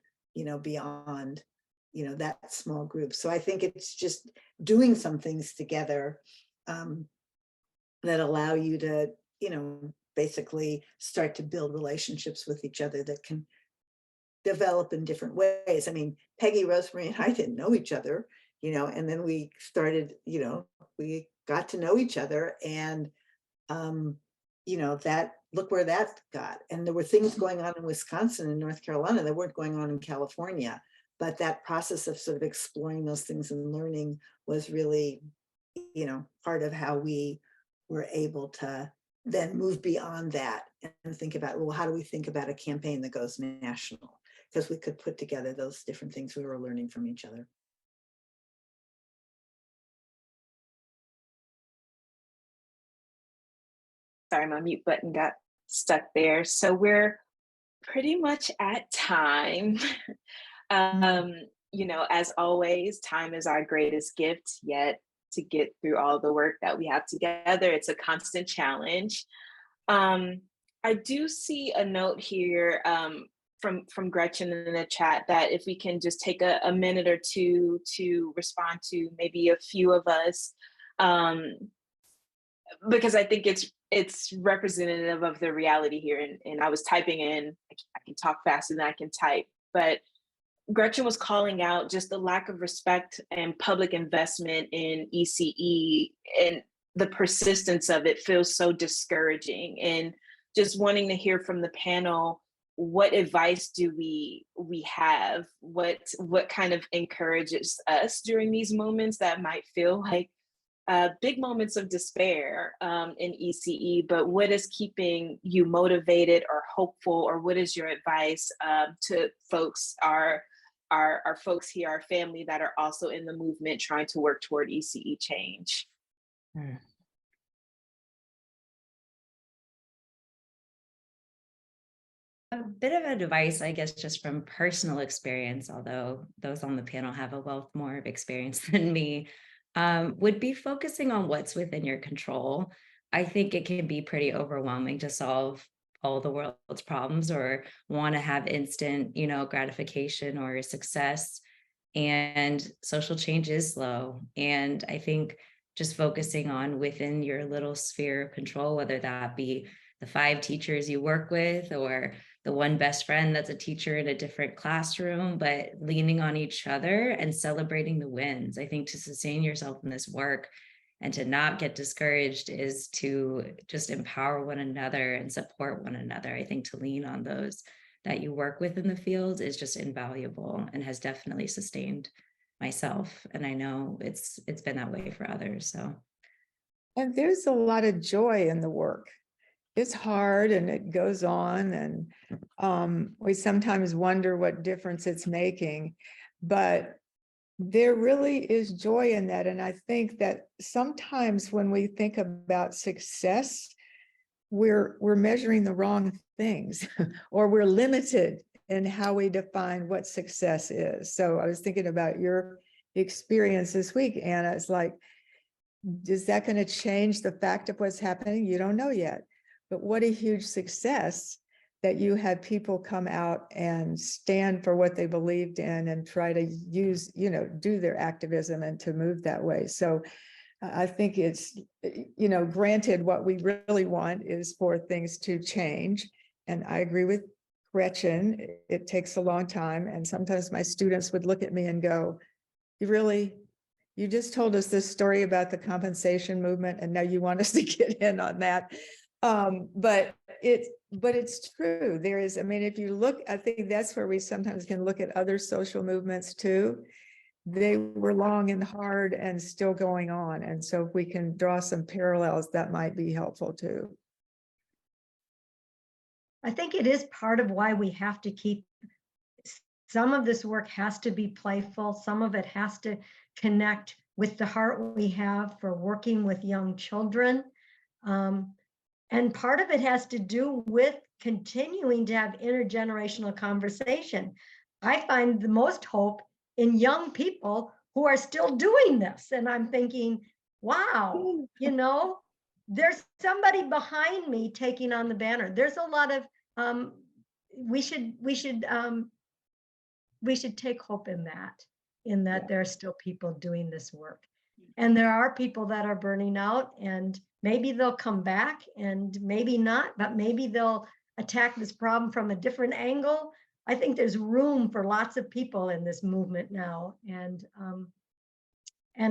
beyond, that small group. So I think it's just doing some things together that allow you to, basically start to build relationships with each other that can develop in different ways. Peggy, Rosemarie, and I didn't know each other, and then we started, we got to know each other, and that, look where that got. And there were things going on in Wisconsin and North Carolina that weren't going on in California, but that process of sort of exploring those things and learning was really, part of how we were able to then move beyond that and think about, well, how do we think about a campaign that goes national? Because we could put together those different things we were learning from each other. Sorry, my mute button got stuck there. So we're pretty much at time. As always, time is our greatest gift, yet to get through all the work that we have together, it's a constant challenge. I do see a note here from Gretchen in the chat that if we can just take a minute or two to respond to maybe a few of us, because I think it's representative of the reality here. And I was typing in, I can talk faster than I can type, but Gretchen was calling out just the lack of respect and public investment in ECE, and the persistence of it feels so discouraging. And just wanting to hear from the panel, what advice do we have? What kind of encourages us during these moments that might feel like big moments of despair in ECE, but what is keeping you motivated or hopeful, or what is your advice to folks, our folks here, our family that are also in the movement trying to work toward ECE change? A bit of advice, I guess, just from personal experience, although those on the panel have a wealth more of experience than me, would be focusing on what's within your control. I think it can be pretty overwhelming to solve all the world's problems or want to have instant, gratification or success. And social change is slow. And I think just focusing on within your little sphere of control, whether that be the 5 teachers you work with or the one best friend that's a teacher in a different classroom, but leaning on each other and celebrating the wins. I think to sustain yourself in this work and to not get discouraged is to just empower one another and support one another. I think to lean on those that you work with in the field is just invaluable and has definitely sustained myself. And I know it's been that way for others. So. And there's a lot of joy in the work. It's hard and it goes on, and we sometimes wonder what difference it's making, but there really is joy in that. And I think that sometimes when we think about success, we're measuring the wrong things or we're limited in how we define what success is. So I was thinking about your experience this week, Anna. It's like, is that going to change the fact of what's happening? You don't know yet. But what a huge success that you had people come out and stand for what they believed in and try to use, do their activism and to move that way. So I think it's, granted, what we really want is for things to change. And I agree with Gretchen, it takes a long time. And sometimes my students would look at me and go, you just told us this story about the compensation movement, and now you want us to get in on that. But it's true. There is, if you look, I think that's where we sometimes can look at other social movements too. They were long and hard and still going on. And so if we can draw some parallels, that might be helpful too. I think it is part of why we have to keep, some of this work has to be playful. Some of it has to connect with the heart we have for working with young children. And part of it has to do with continuing to have intergenerational conversation. I find the most hope in young people who are still doing this. And I'm thinking, wow, there's somebody behind me taking on the banner. There's a lot of, we should take hope in that there are still people doing this work. And there are people that are burning out, and maybe they'll come back and maybe not, but maybe they'll attack this problem from a different angle. I think there's room for lots of people in this movement now. And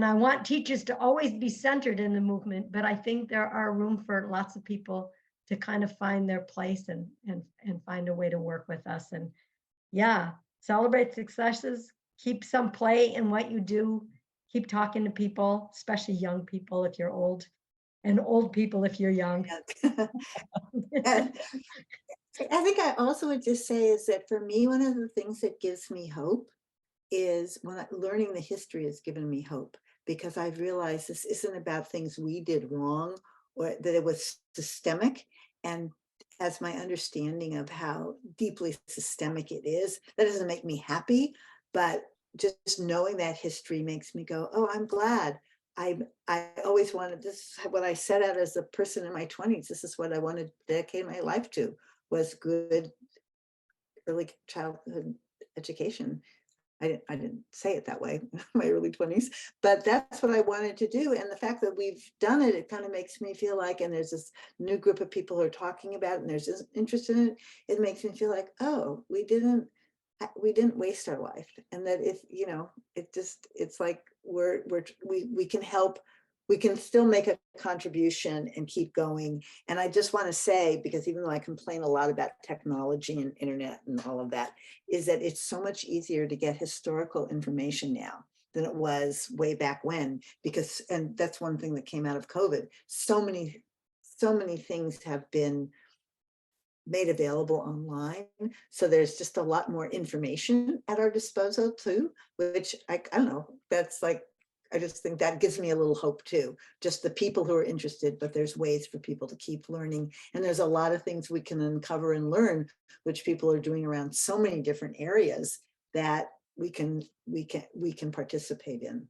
I want teachers to always be centered in the movement, but I think there are room for lots of people to kind of find their place and find a way to work with us. And yeah, celebrate successes, keep some play in what you do, keep talking to people, especially young people if you're old, and old people if you're young. And I think I also would just say is that for me, one of the things that gives me hope is learning the history has given me hope, because I've realized this isn't about things we did wrong or that it was systemic. And as my understanding of how deeply systemic it is, that doesn't make me happy, but just knowing that history makes me go, oh, I'm glad. I always wanted this, what I set out as a person in my 20s, this is what I wanted to dedicate my life to, was good early childhood education. I didn't say it that way in my early 20s, but that's what I wanted to do. And the fact that we've done it, it kind of makes me feel like, and there's this new group of people who are talking about it and there's this interest in it, it makes me feel like, oh, we didn't waste our life. And that if, it's like we can help, we can still make a contribution and keep going. And I just want to say, because even though I complain a lot about technology and internet and all of that, is that it's so much easier to get historical information now than it was way back when, because, and that's one thing that came out of COVID. So many things have been made available online. So there's just a lot more information at our disposal too, which I don't know, that's like, I just think that gives me a little hope too. Just the people who are interested, but there's ways for people to keep learning. And there's a lot of things we can uncover and learn, which people are doing around so many different areas that we can participate in.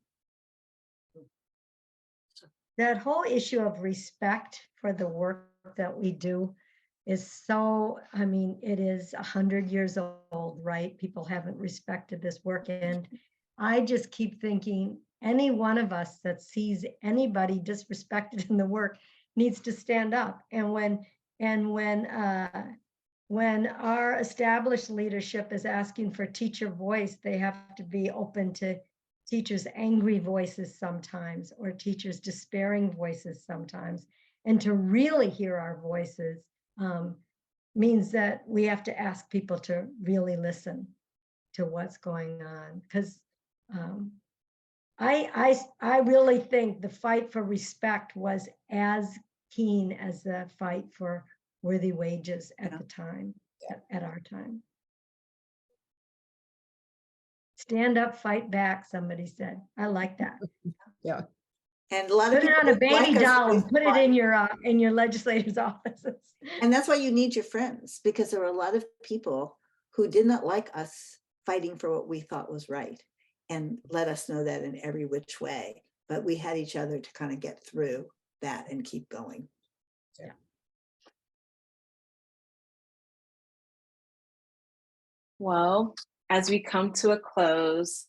That whole issue of respect for the work that we do is so, it is 100 years old, right? People haven't respected this work. And I just keep thinking, any one of us that sees anybody disrespected in the work needs to stand up. And when our established leadership is asking for teacher voice, they have to be open to teachers' angry voices sometimes, or teachers' despairing voices sometimes. And to really hear our voices means that we have to ask people to really listen to what's going on. Because I really think the fight for respect was as keen as the fight for worthy wages at the time, at our time. Stand up, fight back, somebody said. I like that. Yeah. And a lot of Put it people on a don't like baby us doll and because put it in your legislators' offices. And that's why you need your friends, because there were a lot of people who did not like us fighting for what we thought was right and let us know that in every which way. But we had each other to kind of get through that and keep going. Yeah. Well, as we come to a close,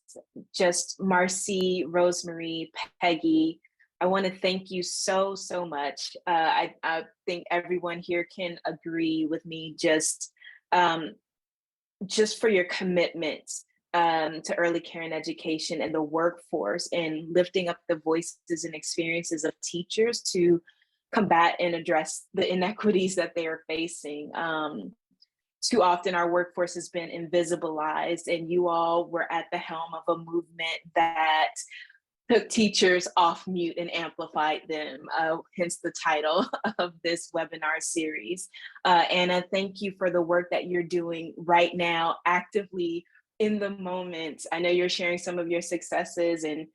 just Marcy, Rosemarie, Peggy, I want to thank you so much. I think everyone here can agree with me just for your commitment to early care and education and the workforce, and lifting up the voices and experiences of teachers to combat and address the inequities that they are facing. Too often our workforce has been invisibilized, and you all were at the helm of a movement that took teachers off mute and amplified them, hence the title of this webinar series. Anna, thank you for the work that you're doing right now, actively in the moment. I know you're sharing some of your successes and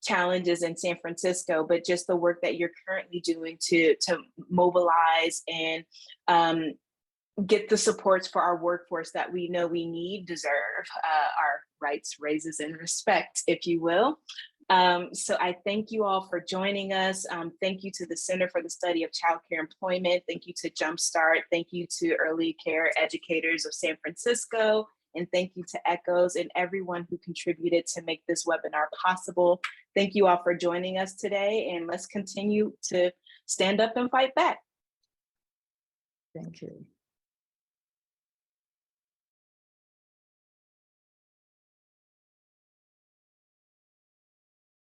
challenges in San Francisco, but just the work that you're currently doing to mobilize and get the supports for our workforce that we know we need, deserve, our rights, raises, and respect, if you will. So I thank you all for joining us. Thank you to the Center for the Study of Childcare Employment. Thank you to Jumpstart. Thank you to Early Care Educators of San Francisco. And thank you to ECHOS and everyone who contributed to make this webinar possible. Thank you all for joining us today, and let's continue to stand up and fight back. Thank you.